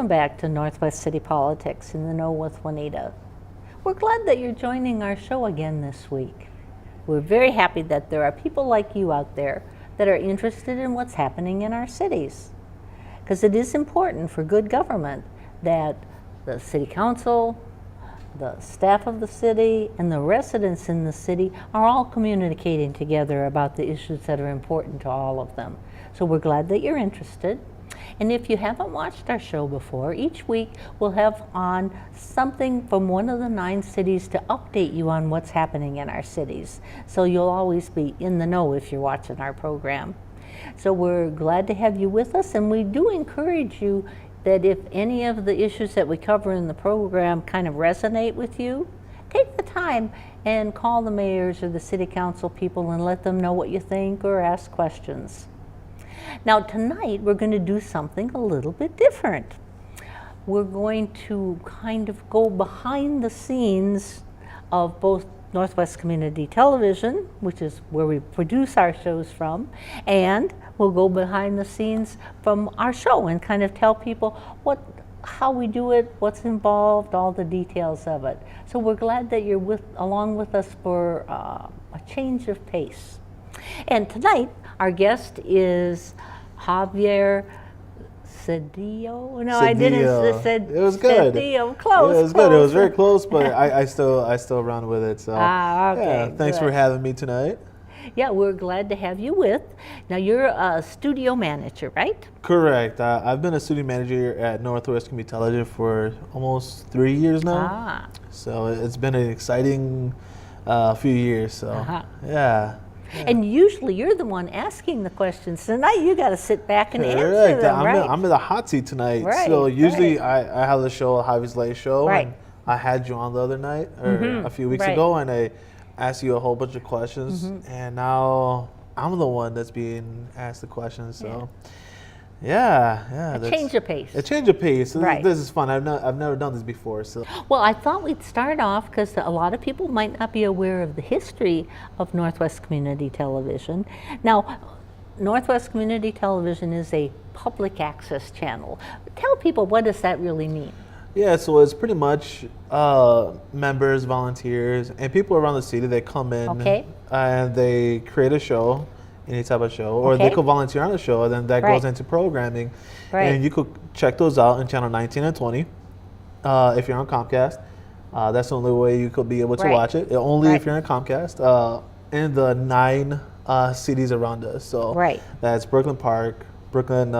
Welcome back to Northwest City Politics in the Know with Juanita. We're glad that you're joining our show again this week. We're very happy that there are people like you out there that are interested in what's happening in our cities. Because it is important for good government that the city council, the staff of the city, and the residents in the city are all communicating together about the issues that are important to all of them. So we're glad that you're interested. And if you haven't watched our show before, each week we'll have on something from one of the 9 cities to update you on what's happening in our cities. So you'll always be in the know if you're watching our program. So we're glad to have you with us, and we do encourage you that if any of the issues that we cover in the program kind of resonate with you, take the time and call the mayors or the city council people and let them know what you think or ask questions. Now tonight we're going to do something a little bit different. We're going to kind of go behind the scenes of both Northwest Community Television, which is where we produce our shows from, and we'll go behind the scenes from our show and kind of tell people how we do it, what's involved, all the details of it. So we're glad that you're along with us for a change of pace. And tonight, our guest is Javier Cedillo. No, I didn't. It was good. Cedillo. Close. It was good. It was very close, but I still run with it. So okay. Yeah, thanks good. for having me tonight. Yeah, we're glad to have you with. Now you're a studio manager, right? Correct. I've been a studio manager at Northwest Community Television for almost 3 years now. So it's been an exciting few years. So yeah. And usually you're the one asking the questions. Tonight you got to sit back and answer them, right? I'm in the hot seat tonight. Right, so usually I have the show, Javier's Late Show. Right. And I had you on the other night, or a few weeks ago, and I asked you a whole bunch of questions. And now I'm the one that's being asked the questions. So yeah. A change of pace. A change of pace. Right. This is fun. I've never done this before. So. Well, I thought we'd start off because a lot of people might not be aware of the history of Northwest Community Television. Now, Northwest Community Television is a public access channel. Tell people, what does that really mean? Yeah, so it's pretty much members, volunteers, and people around the city that come in and they create a show. Any type of show, or they could volunteer on a show, and then that goes into programming. And you could check those out on channel 19 and 20 if you're on Comcast. That's the only way you could be able to watch it. Only if you're on Comcast. In the 9 cities around us. So that's Brooklyn Park, Brooklyn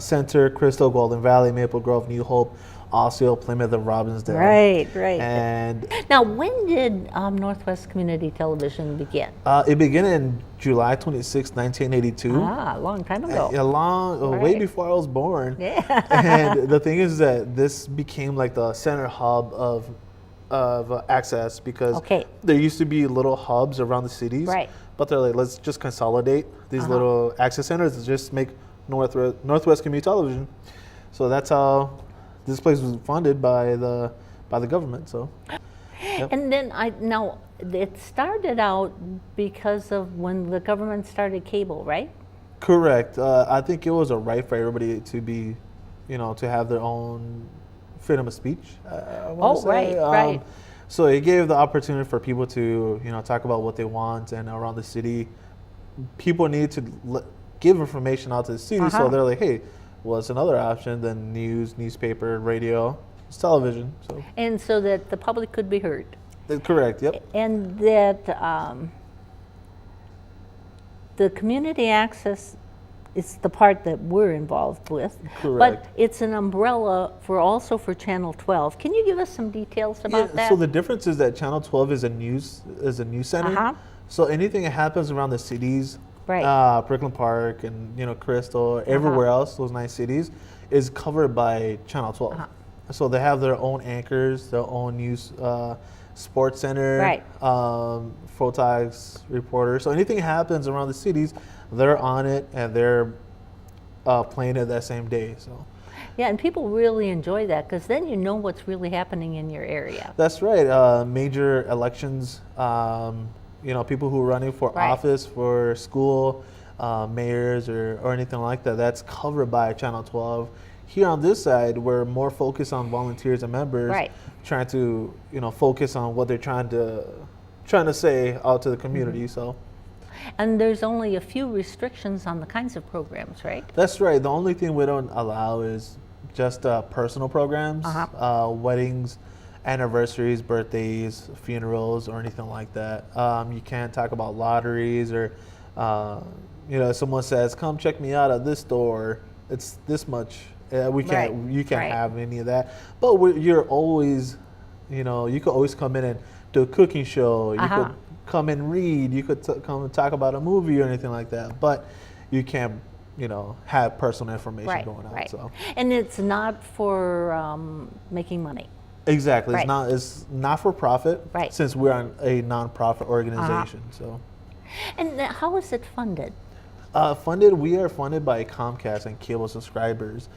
Center, Crystal, Golden Valley, Maple Grove, New Hope, Osceola, Plymouth, and Robbinsdale. Right. And now, when did Northwest Community Television begin? It began in July 26, 1982. A long time ago. Way before I was born. Yeah. And the thing is that this became like the center hub of access, because there used to be little hubs around the cities. But they're like, let's just consolidate these little access centers and just make Northwest Community Television. So that's how this place was funded by the government. So, and then it started out because of when the government started cable, right? Correct. I think it was a right for everybody to be, to have their own freedom of speech. Right. So it gave the opportunity for people to, talk about what they want, and around the city, people need to give information out to the city. So they're like, hey. Well, it's another option than news, newspaper, radio, it's television. So. And so that the public could be heard. Correct, yep. And that the community access is the part that we're involved with. Correct. But it's an umbrella also for Channel 12. Can you give us some details about that? So the difference is that Channel 12 is a news center. So anything that happens around the cities, Brooklyn Park and Crystal, everywhere else, those 9 cities, is covered by Channel 12. So they have their own anchors, their own news, sports center, photogs, reporters. So anything that happens around the cities, they're on it, and they're playing it that same day. So. Yeah, and people really enjoy that, because then you know what's really happening in your area. That's right. Major elections. People who are running for office, for school, mayors, or anything like that, that's covered by Channel 12. Here on this side, we're more focused on volunteers and members, trying to focus on what they're trying to say out to the community. So. And there's only a few restrictions on the kinds of programs, right? That's right. The only thing we don't allow is just personal programs, weddings, anniversaries, birthdays, funerals, or anything like that. You can't talk about lotteries or, if someone says, "Come check me out at this store, it's this much." We can't. You can't have any of that. But you're always, you could always come in and do a cooking show. You could come and read. You could come and talk about a movie or anything like that. But you can't, have personal information going out. So. And it's not for making money. Exactly. It's not for profit. Since we're a nonprofit organization. So. And how is it funded? We are funded by Comcast and cable subscribers.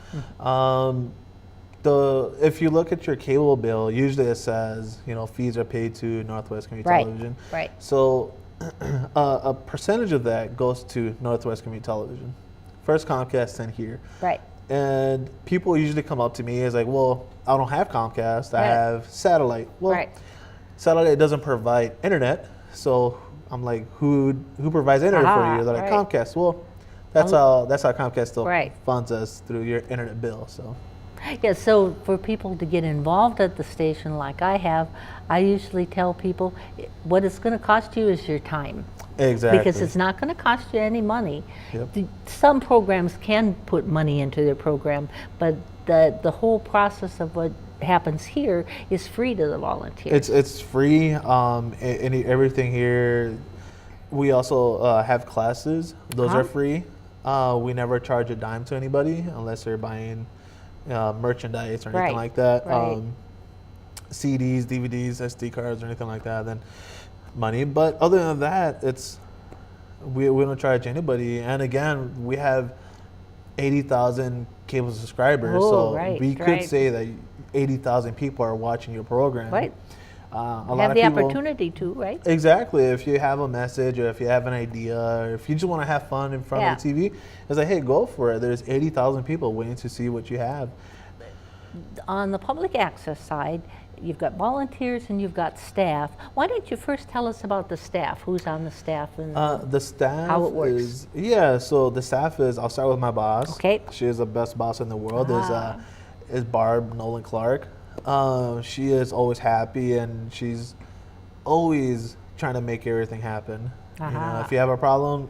If you look at your cable bill, usually it says, fees are paid to Northwest Community Television. So a percentage of that goes to Northwest Community Television. First Comcast, then here. And people usually come up to me as like, well, I don't have Comcast, I have satellite. Well, satellite doesn't provide internet, so I'm like, who provides internet for you? They're like, Comcast. Well, that's how Comcast still funds us through your internet bill. So. Yeah, so for people to get involved at the station like I have, I usually tell people what it's going to cost you is your time. Exactly. Because it's not going to cost you any money. Some programs can put money into their program, but the whole process of what happens here is free to the volunteers. It's free. Everything here. We also have classes. Those are free. We never charge a dime to anybody unless they're buying merchandise or anything like that. CDs, DVDs, SD cards, or anything like that. Then money. But other than that, we don't charge anybody. And again, we have 80,000 cable subscribers, we could say that 80,000 people are watching your program. A lot of people, opportunity to, right? Exactly. If you have a message or if you have an idea or if you just want to have fun in front of the TV, it's like, hey, go for it. There's 80,000 people waiting to see what you have. On the public access side, you've got volunteers and you've got staff. Why don't you first tell us about the staff? Who's on the staff and the staff how it works? So the staff is, I'll start with my boss. She is the best boss in the world. Is Barb Nolan Clark. She is always happy and she's always trying to make everything happen. If you have a problem,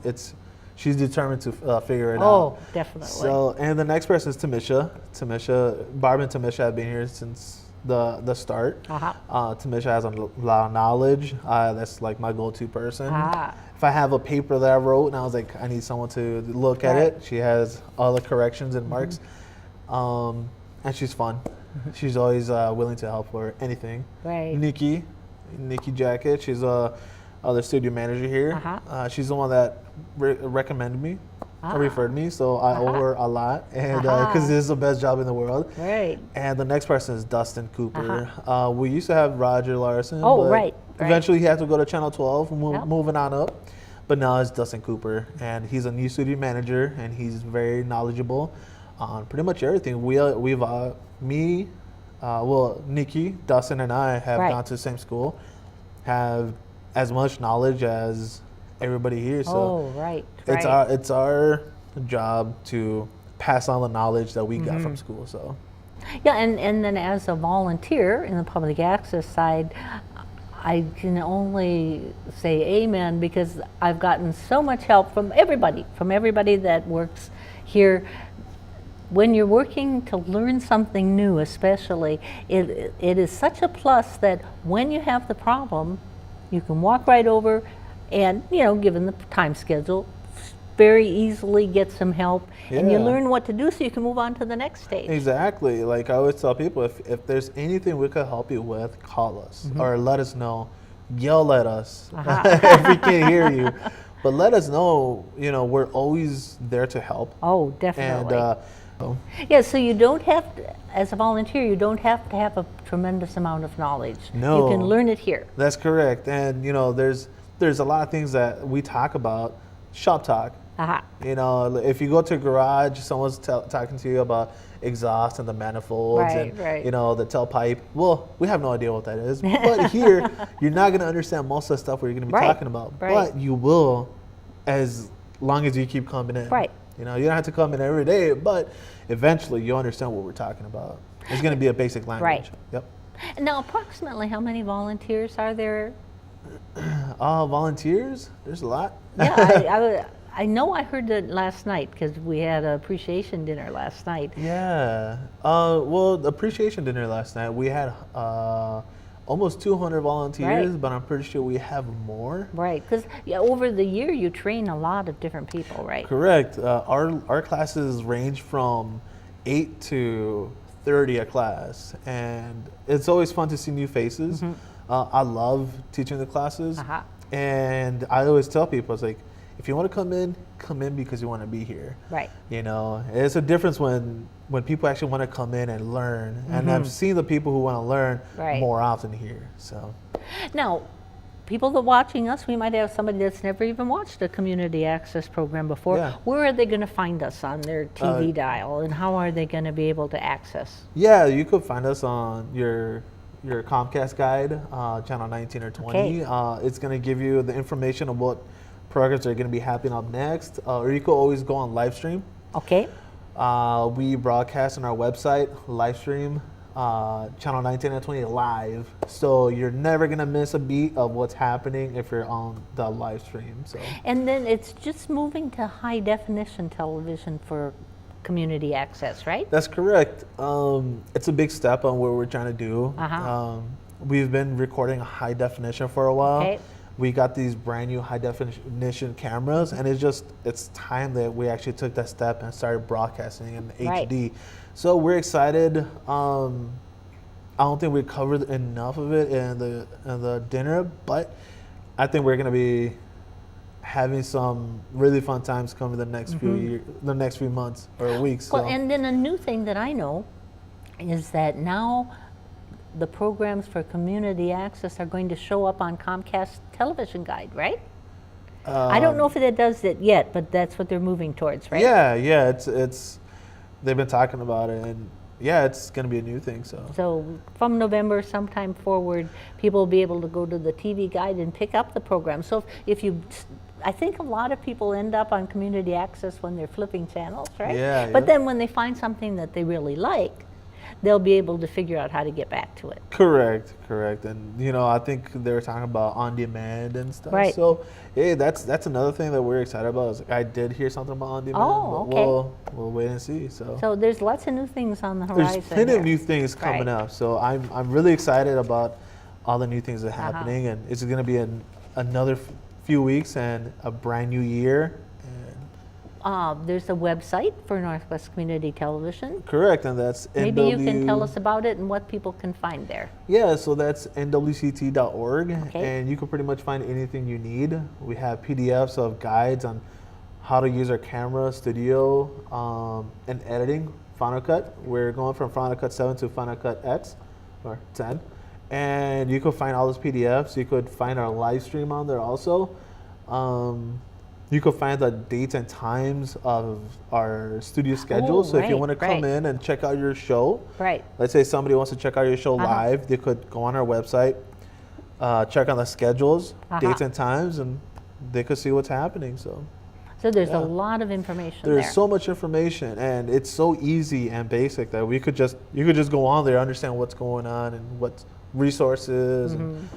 she's determined to figure it out. Oh, definitely. So, and the next person is Tamisha. Barb and Tamisha have been here since the start. Tamisha has a lot of knowledge. That's like my go-to person. If I have a paper that I wrote and I was like, I need someone to look at it, she has all the corrections and marks. And she's fun. She's always willing to help for anything. Nikki Jacket, she's the studio manager here. She's the one that recommended me, referred me, so I owe her a lot, and because this is the best job in the world. And the next person is Dustin Cooper. We used to have Roger Larson, but eventually he had to go to Channel 12, moving on up. But now it's Dustin Cooper, and he's a new studio manager, and he's very knowledgeable on pretty much everything. Nikki, Dustin, and I have gone to the same school, have as much knowledge as everybody here. So it's our job to pass on the knowledge that we got from school. So and then as a volunteer in the public access side, I can only say amen, because I've gotten so much help from everybody that works here. When you're working to learn something new, especially, it is such a plus that when you have the problem, you can walk right over and, given the time schedule, very easily get some help, and you learn what to do so you can move on to the next stage. Exactly. Like I always tell people, if there's anything we could help you with, call us or let us know, yell at us if we can't hear you. But let us know, we're always there to help. Oh, definitely. And so you don't have to, as a volunteer, you don't have to have a tremendous amount of knowledge. No. You can learn it here. That's correct. And, there's a lot of things that we talk about, shop talk. You know, if you go to a garage, someone's talking to you about exhaust and the manifolds and you know, the tailpipe. Well, we have no idea what that is. But here, you're not going to understand most of the stuff we're going to be talking about. But you will, as long as you keep coming in. You know, you don't have to come in every day, but eventually you'll understand what we're talking about. It's going to be a basic language. Yep. Now, approximately how many volunteers are there? Volunteers? There's a lot. Yeah, I know I heard that last night because we had an appreciation dinner last night. Yeah. Well, the appreciation dinner last night, we had almost 200 volunteers, but I'm pretty sure we have more. Right, because over the year you train a lot of different people, right? Correct. Our classes range from 8 to 30 a class, and it's always fun to see new faces. I love teaching the classes, and I always tell people, it's like, if you want to come in because you want to be here. You know, it's a difference when people actually want to come in and learn, and I've seen the people who want to learn more often here. So now, people that are watching us, we might have somebody that's never even watched a community access program before. Where are they going to find us on their TV dial, and how are they going to be able to access? Yeah, you could find us on your Comcast guide, channel 19 or 20. It's going to give you the information of what programs are going to be happening up next, or you could always go on live stream. We broadcast on our website, live stream, channel 19 and 20 live, so you're never going to miss a beat of what's happening if you're on the live stream. So, and then it's just moving to high definition television for community access, right? That's correct. It's a big step on what we're trying to do. We've been recording high definition for a while. We got these brand new high definition cameras, and it's time that we actually took that step and started broadcasting in HD. So we're excited. I don't think we covered enough of it in the dinner, but I think we're going to be having some really fun times coming the next few months or weeks. Well, and then a new thing that I know is that now the programs for community access are going to show up on Comcast television guide, right? I don't know if it does it yet, but that's what they're moving towards, right? Yeah. It's they've been talking about it, and yeah, it's going to be a new thing. So from November sometime forward, people will be able to go to the TV guide and pick up the program. So I think a lot of people end up on community access when they're flipping channels, right? But then when they find something that they really like, they'll be able to figure out how to get back to it. Correct. And you know, I think they were talking about on demand and stuff. So hey, that's another thing that we're excited about. Is I did hear something about on demand, but we'll wait and see. So there's lots of new things on the horizon. There's plenty of new things coming up. So I'm really excited about all the new things that are happening, and it's going to be another few weeks and a brand new year. There's a website for Northwest Community Television. Correct, and that's Maybe you can tell us about it and what people can find there. Yeah, so that's NWCT.org, and you can pretty much find anything you need. We have PDFs of guides on how to use our camera, studio, and editing, Final Cut. We're going from Final Cut 7 to Final Cut X, or 10. And you could find all those PDFs. You could find our live stream on there also. You can find the dates and times of our studio schedule. So if you want to come in and check out your show, let's say somebody wants to check out your show live, they could go on our website, check on the schedules, dates and times, and they could see what's happening. So there's a lot of information there. There's so much information, and it's so easy and basic that you could just go on there, understand what's going on and what resources. And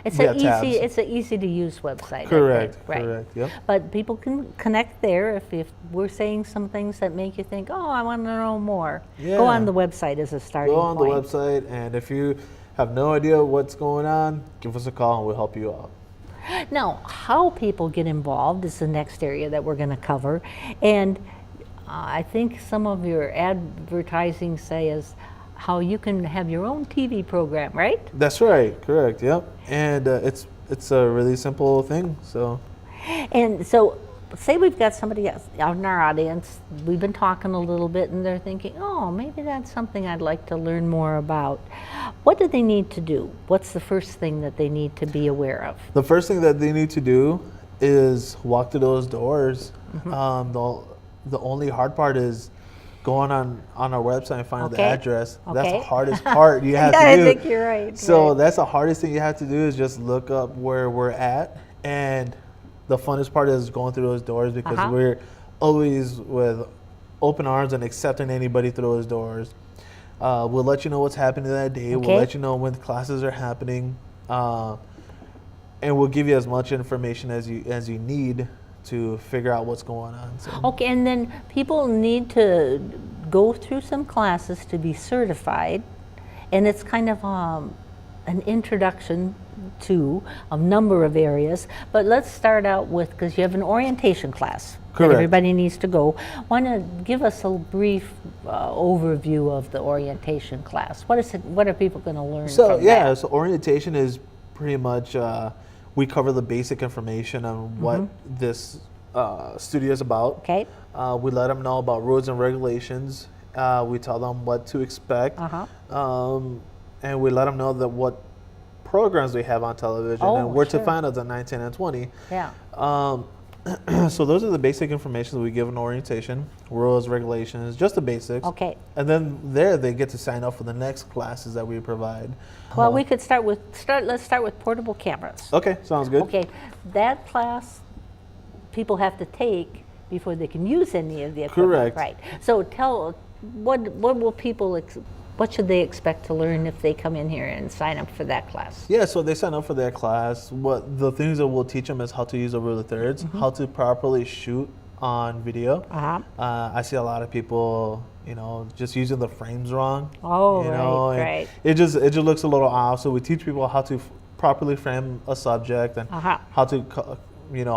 it's an easy to use website. Correct. Yep. But people can connect there if we're saying some things that make you think, oh, I want to know more. Go on the website as a starting point. Go on the website, and if you have no idea what's going on, give us a call and we'll help you out. Now, how people get involved is the next area that we're going to cover. And I think some of your advertising is how you can have your own TV program, right? That's right, correct, yep. And it's a really simple thing, so. And so, say we've got somebody else out in our audience, we've been talking a little bit and they're thinking, oh, maybe that's something I'd like to learn more about. What do they need to do? What's the first thing that they need to be aware of? The first thing that they need to do is walk through those doors. The only hard part is going on our website and finding the address. That's the hardest part you have to do. I think you're right. So that's the hardest thing you have to do is just look up where we're at. And the funnest part is going through those doors because we're always with open arms and accepting anybody through those doors. We'll let you know what's happening that day. We'll let you know when classes are happening. And we'll give you as much information as you need to figure out what's going on. So. Okay, and then people need to go through some classes to be certified, and it's kind of an introduction to a number of areas. But let's start out with, because you have an orientation class that everybody needs to go. Want to give us a brief overview of the orientation class? What is it? What are people going to learn? So from that? so orientation is pretty much. We cover the basic information on what this studio is about. Okay. We let them know about rules and regulations. We tell them what to expect. And we let them know that what programs we have on television and where to find us at 9, 10, and 20. Yeah. So those are the basic information that we give in orientation, rules, regulations, just the basics. Okay. And then there they get to sign up for the next classes that we provide. Well, we could let's start with portable cameras. Okay, sounds good. Okay, that class people have to take before they can use any of the equipment. Correct. Right. So what will people what should they expect to learn if they come in here and sign up for that class? Yeah, so they sign up for that class. What the things that we'll teach them is how to use a rule of thirds, how to properly shoot on video. I see a lot of people, just using the frames wrong. Oh, right. It just looks a little off. So we teach people how to properly frame a subject and how to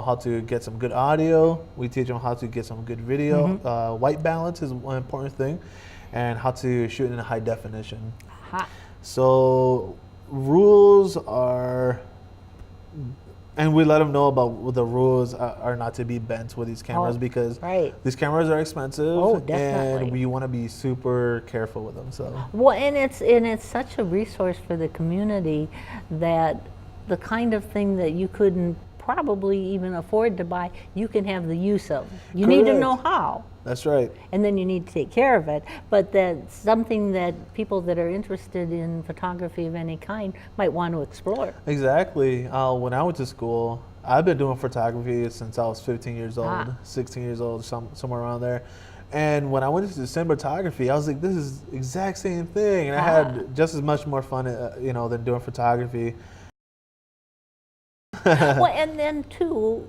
how to get some good audio. We teach them how to get some good video. White balance is one important thing. And how to shoot in high definition. So rules are, and we let them know about what the rules are not to be bent with these cameras because these cameras are expensive and we want to be super careful with them. So well, and it's such a resource for the community that the kind of thing that you couldn't probably even afford to buy, you can have the use of. You need to know how. That's right. And then you need to take care of it. But that's something that people that are interested in photography of any kind might want to explore. Exactly. When I went to school, I've been doing photography since I was 15 years old, 16 years old, somewhere around there. And when I went into cinematography, I was like, this is the exact same thing. And I had just as much more fun, than doing photography. Well, and then too,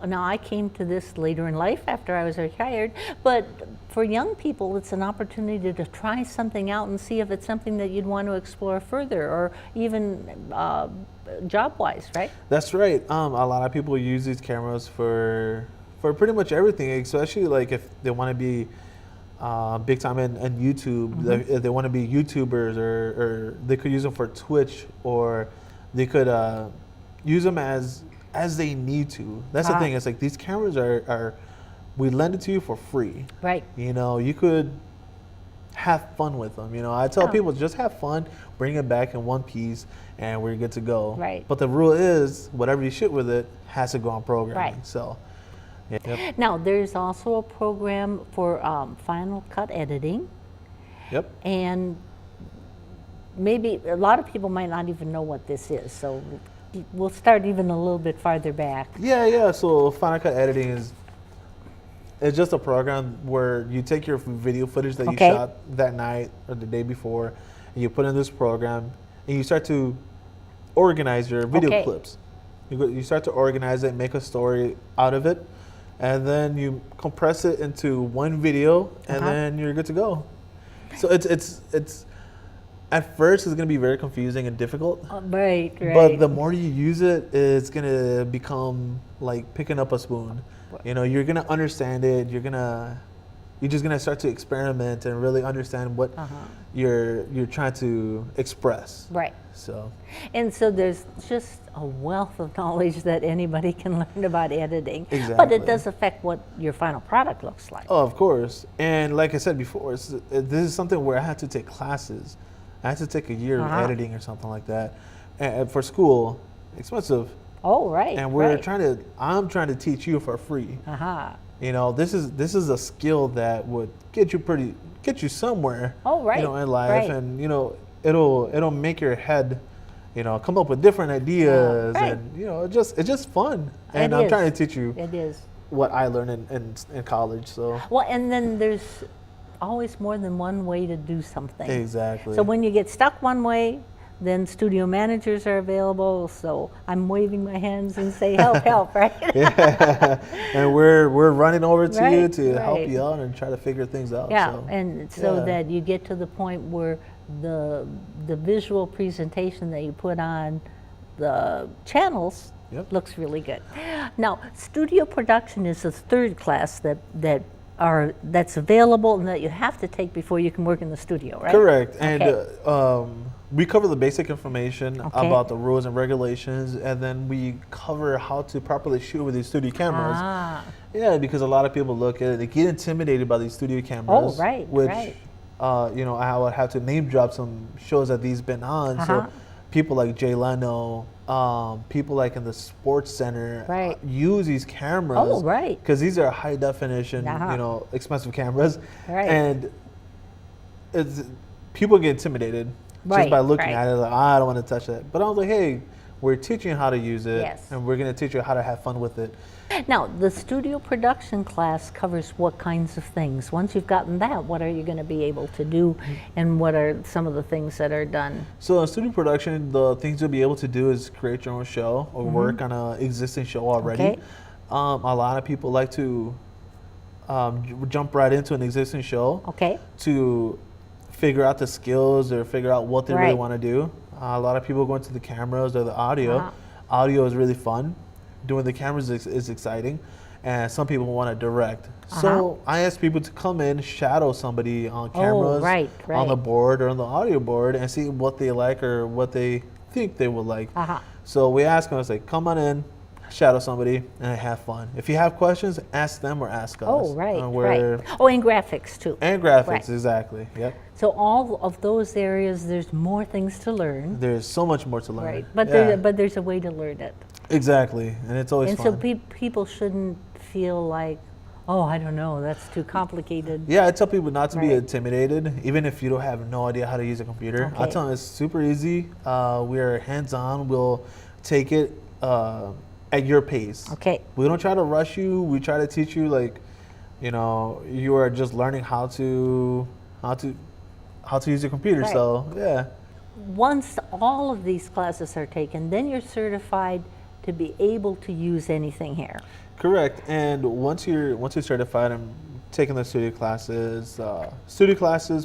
now I came to this later in life after I was retired, but for young people, it's an opportunity to try something out and see if it's something that you'd want to explore further, or even job-wise, right? That's right. A lot of people use these cameras for pretty much everything, especially like if they want to be big time in YouTube, if they want to be YouTubers, or they could use them for Twitch, or they could use them as they need to. That's the thing. It's like these cameras are we lend it to you for free. Right. You could have fun with them. I tell people just have fun, bring it back in one piece, and we're good to go. Right. But the rule is whatever you shoot with it has to go on programming. Right. So. Yep. Now there's also a program for Final Cut editing. Yep. And maybe a lot of people might not even know what this is. So we'll start even a little bit farther back. Yeah. So Final Cut editing it's just a program where you take your video footage that you shot that night or the day before, and you put in this program, and you start to organize your video clips. You start to organize it, make a story out of it, and then you compress it into one video, and then you're good to go. So it's at first it's going to be very confusing and difficult. Right. But the more you use it, it's going to become like picking up a spoon. You're going to understand it. You're just going to start to experiment and really understand what you're trying to express. Right. So there's just a wealth of knowledge that anybody can learn about editing. Exactly. But it does affect what your final product looks like. Oh, of course. And like I said before, this is something where I had to take classes. I had to take a year of editing or something like that. And for school, expensive. Oh, right. And I'm trying to teach you for free. You know, this is a skill that would get you somewhere. Oh, right. You know, in life, and you know, it'll make your head, you know, come up with different ideas, and you know, it's just fun. And I'm trying to teach you. It is what I learned in college. So well, and then there's always more than one way to do something. Exactly. So when you get stuck one way, then studio managers are available. So I'm waving my hands and say, help, help, right? Yeah. And we're running over to you to help you out and try to figure things out. Yeah, so, and so that you get to the point where the visual presentation that you put on the channels looks really good. Now, studio production is the third class that's available and that you have to take before you can work in the studio, right? Correct. And we cover the basic information about the rules and regulations, and then we cover how to properly shoot with these studio cameras. Yeah, because a lot of people look at it, they get intimidated by these studio cameras. Oh, right, which, you know, I would have to name drop some shows that these been on. So people like Jay Leno, people like in the Sports Center use these cameras. Oh, right. Because these are high definition, you know, expensive cameras. And people get intimidated just by looking at it, like, I don't want to touch that. But I was like, hey, we're teaching you how to use it, and we're going to teach you how to have fun with it. Now, the studio production class covers what kinds of things? Once you've gotten that, what are you going to be able to do, and what are some of the things that are done? So in studio production, the things you'll be able to do is create your own show or work on an existing show already. A lot of people like to jump right into an existing show to figure out the skills or figure out what they really want to do. A lot of people go into the cameras or the audio. Audio is really fun. Doing the cameras is exciting, and some people want to direct. So I ask people to come in, shadow somebody on cameras, on the board or on the audio board, and see what they like or what they think they would like. So we ask them, I say, come on in, shadow somebody, and have fun. If you have questions, ask them or ask us. Oh, and graphics too. And graphics, exactly. Yep. So all of those areas, there's more things to learn. There's so much more to learn. Right, but there's a way to learn it. Exactly, and it's always fun. And so people shouldn't feel like, oh, I don't know, that's too complicated. Yeah, I tell people not to be intimidated, even if you don't have no idea how to use a computer. I tell them it's super easy. We're hands-on. We'll take it at your pace. We don't try to rush you. We try to teach you, like, you know, you are just learning how to use a computer. So yeah. Once all of these classes are taken, then you're certified to be able to use anything here. Correct. And once you're certified and taking the studio classes,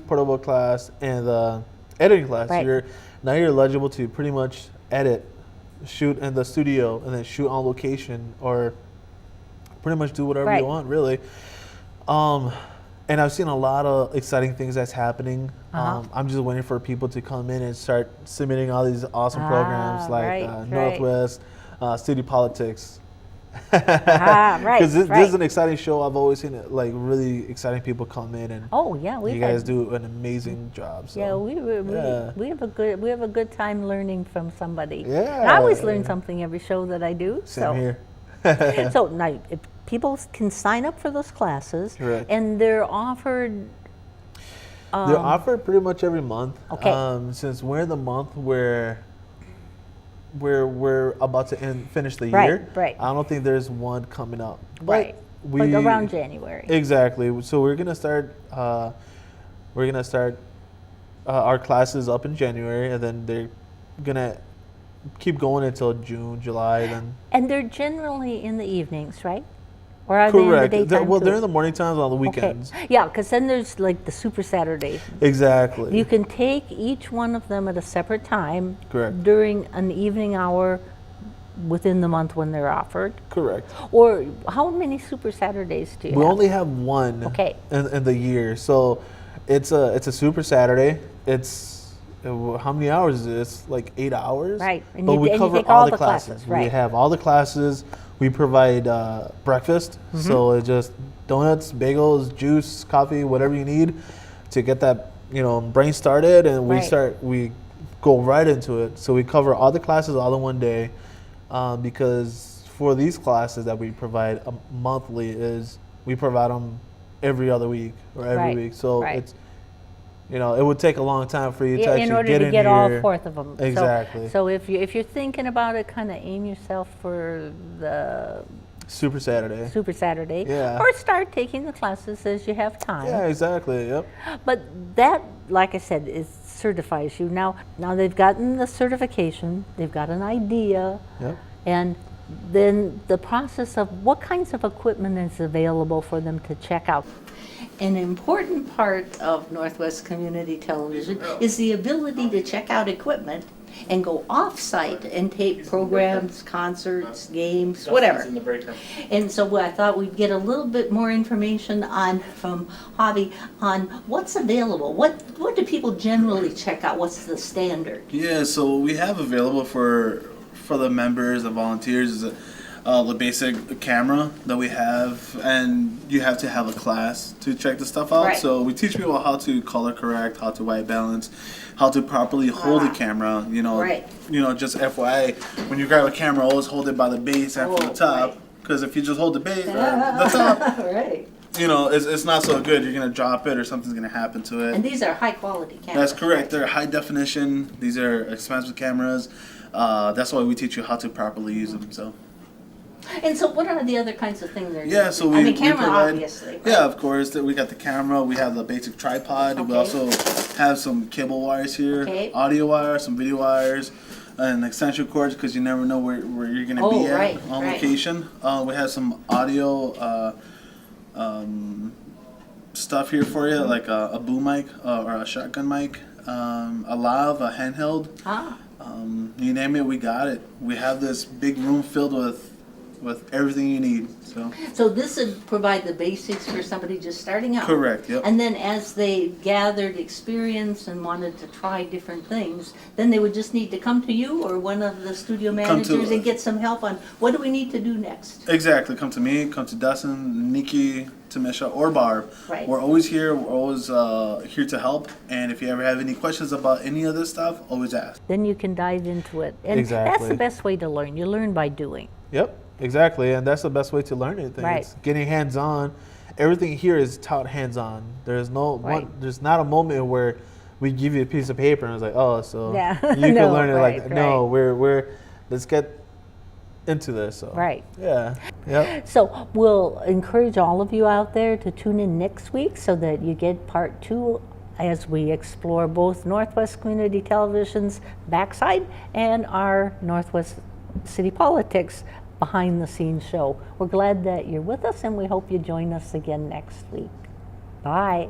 portable class, and the editing class, you're eligible to pretty much edit, shoot in the studio, and then shoot on location, or pretty much do whatever you want, really. And I've seen a lot of exciting things that's happening. I'm just waiting for people to come in and start submitting all these awesome programs like Northwest, Studio Politics. Because this is an exciting show. I've always seen it, like, really exciting people come in, and you guys do an amazing job. So. Yeah, we have a good time learning from somebody. Yeah, and I always learn something every show that I do. Same here. So now, if people can sign up for those classes, and they're offered. They're offered pretty much every month. Since we're in the month where we're about to finish the year. I don't think there's one coming up. But but around January. Exactly. So we're gonna start. Our classes up in January, and then they're gonna keep going until June, July. And they're generally in the evenings, right? Or are they in the daytime? Well, they're in the morning times on the weekends. Yeah, because then there's like the Super Saturday. Exactly. You can take each one of them at a separate time. Correct. During an evening hour within the month when they're offered. Correct. Or how many Super Saturdays do you have? We only have one in the year. So it's a Super Saturday. It's how many hours is it? It's like 8 hours. Right. And but we cover all the classes. Right. We have all the classes. We provide breakfast, so it's just donuts, bagels, juice, coffee, whatever you need to get that brain started, and we go right into it. So we cover all the classes all in one day. because for these classes that we provide monthly is we provide them every other week or every week. So it's, you know, it would take a long time for you to actually in order get to in get here. all 4 of them. Exactly. So if you're thinking about it, kind of aim yourself for the Super Saturday. Super Saturday. Yeah. Or start taking the classes as you have time. Yeah, exactly. Yep. But that, like I said, certifies you. Now they've gotten the certification, they've got an idea, and then the process of what kinds of equipment is available for them to check out. An important part of Northwest Community Television is the ability to check out equipment and go off-site and tape programs, concerts, games, whatever. And so I thought we'd get a little bit more information from Javi on what's available. What do people generally check out? What's the standard? Yeah, so we have available for the members, the volunteers, is the basic camera that we have, and you have to have a class to check the stuff out. So we teach people how to color correct, how to white balance, how to properly hold the camera. You know, just FYI, when you grab a camera, always hold it by the base and from the top, because if you just hold the base, the top, you know, it's not so good. You're gonna drop it, or something's gonna happen to it. And these are high quality cameras. That's correct. They're high definition. These are expensive cameras. That's why we teach you how to properly use them. So. And so what are the other kinds of things they're using? Yeah, so we camera, provide, obviously. Right? Yeah, of course. We got the camera. We have the basic tripod. We also have some cable wires here, audio wires, some video wires, and extension cords, because you never know where you're going to be at on location. We have some audio stuff here for you, like a boom mic or a shotgun mic, a lav, a handheld. You name it, we got it. We have this big room filled with everything you need. So this would provide the basics for somebody just starting out. Correct, yep. And then as they gathered experience and wanted to try different things, then they would just need to come to you or one of the studio managers and get some help on what do we need to do next. Exactly. Come to me, come to Dustin, Nikki, Tamisha, or Barb. We're always here. We're always here to help. And if you ever have any questions about any of this stuff, always ask. Then you can dive into it. And that's the best way to learn. You learn by doing. Yep. Exactly, and that's the best way to learn anything. It's getting hands-on. Everything here is taught hands-on. There's there's not a moment where we give you a piece of paper and it's like, oh, so you can learn it. No, we're let's get into this. So yeah, yep. So we'll encourage all of you out there to tune in next week so that you get part 2 as we explore both Northwest Community Television's backside and our Northwest City Politics behind the scenes show. We're glad that you're with us, and we hope you join us again next week. Bye.